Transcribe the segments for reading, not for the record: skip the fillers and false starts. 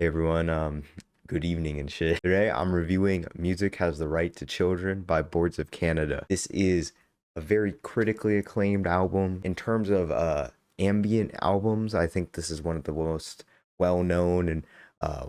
Hey everyone, good evening and shit. Today I'm reviewing Music Has the Right to Children by Boards of Canada. This is a very critically acclaimed album. In terms of ambient albums, I think this is one of the most well-known and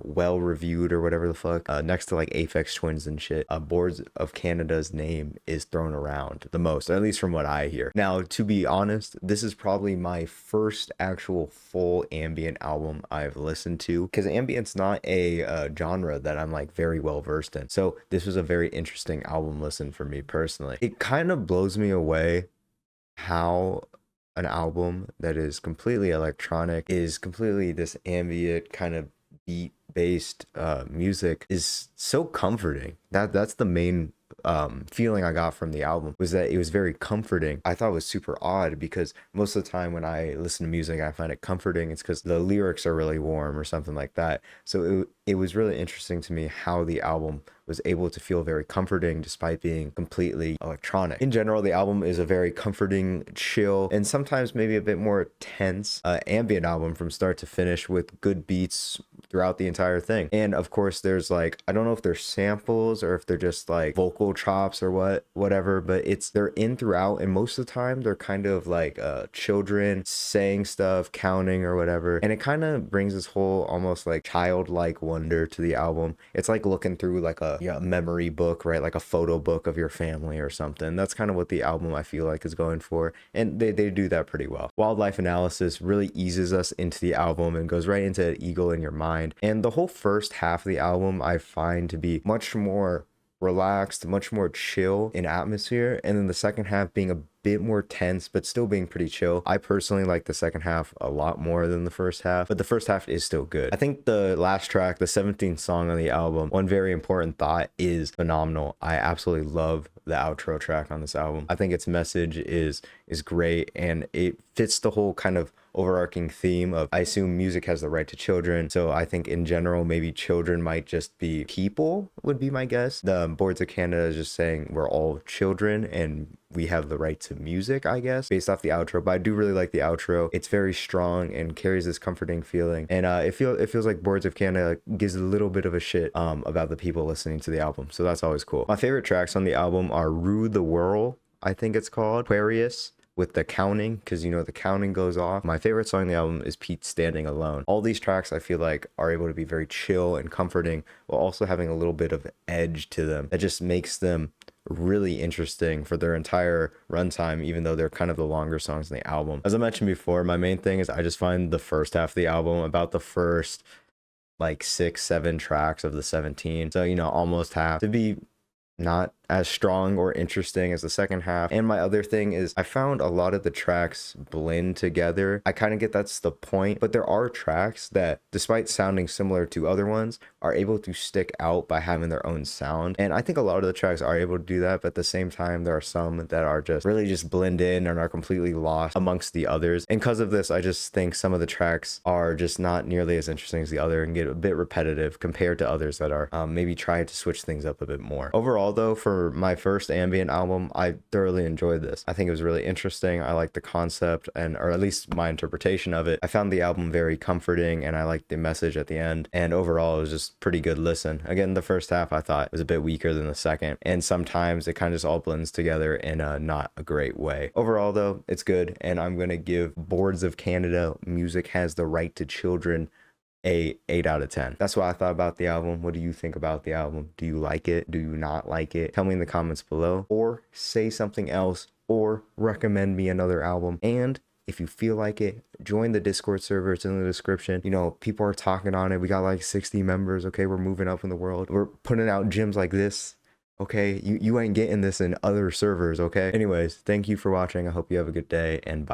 well reviewed or whatever the fuck. Next to like Aphex Twins and shit. Boards of Canada's name is thrown around the most, at least from what I hear. Now, to be honest, this is probably my first actual full ambient album I've listened to, because ambient's not a genre that I'm like very well versed in. So this was a very interesting album listen for me personally. It kind of blows me away how an album that is completely electronic, is completely this ambient kind of beat based music, is so comforting. That's the main feeling I got from the album, was that it was very comforting. I thought it was super odd because most of the time when I listen to music I find it comforting, it's because the lyrics are really warm or something like that. So it was really interesting to me how the album was able to feel very comforting despite being completely electronic. In general, the album is a very comforting, chill, and sometimes maybe a bit more tense ambient album from start to finish, with good beats throughout the entire thing. And of course there's like, I don't know if they're samples or if they're just like vocal chops or whatever, but they're in throughout, and most of the time they're kind of like children saying stuff, counting or whatever, and it kind of brings this whole almost like childlike wonder to the album. It's like looking through like a memory book, right? Like a photo book of your family or something. That's kind of what the album I feel like is going for, and they do that pretty well. Wildlife Analysis really eases us into the album and goes right into Eagle in Your Mind, and the whole first half of the album I find to be much more relaxed, much more chill in atmosphere, and then the second half being a bit more tense but still being pretty chill. I personally like the second half a lot more than the first half, but the first half is still good. I think the last track, the 17th song on the album, One Very Important Thought, is phenomenal. I absolutely love the outro track on this album. I think its message is great, and it fits the whole kind of overarching theme of, I assume music has the right to children, so I think in general maybe children might just be people, would be my guess. The Boards of Canada is just saying we're all children and we have the right to music, I guess, based off the outro. But I do really like the outro. It's very strong and carries this comforting feeling, and it feels like Boards of Canada gives a little bit of a shit about the people listening to the album, so that's always cool. My favorite tracks on the album are Rue the Whirl, I think it's called, Aquarius, with the counting, because you know the counting goes off. My favorite song on the album is Pete Standing Alone. All these tracks I feel like are able to be very chill and comforting while also having a little bit of edge to them that just makes them really interesting for their entire runtime, even though they're kind of the longer songs in the album. As I mentioned before, my main thing is I just find the first half of the album, about the first like 6-7 tracks of the 17, so you know, almost half, to be not as strong or interesting as the second half. And my other thing is I found a lot of the tracks blend together. I kind of get that's the point, but there are tracks that, despite sounding similar to other ones, are able to stick out by having their own sound, and I think a lot of the tracks are able to do that. But at the same time, there are some that are just really just blend in and are completely lost amongst the others, and because of this I just think some of the tracks are just not nearly as interesting as the other and get a bit repetitive compared to others that are maybe trying to switch things up a bit more. Overall though, for my first ambient album, I thoroughly enjoyed this. I think it was really interesting. I liked the concept, or at least my interpretation of it. I found the album very comforting, and I liked the message at the end, and overall it was just pretty good listen. Again, the first half I thought was a bit weaker than the second, and sometimes it kind of just all blends together in a not a great way. Overall though, it's good, and I'm gonna give Boards of Canada, Music Has the Right to Children, a 8 out of 10. That's what I thought about the album. What do you think about the album? Do you like it? Do you not like it? Tell me in the comments below, or say something else, or recommend me another album. And if you feel like it, join the Discord server. It's in the description. You know, people are talking on it. We got like 60 members. Okay, we're moving up in the world. We're putting out gyms like this. Okay, you ain't getting this in other servers. Okay, anyways, thank you for watching. I hope you have a good day, and bye.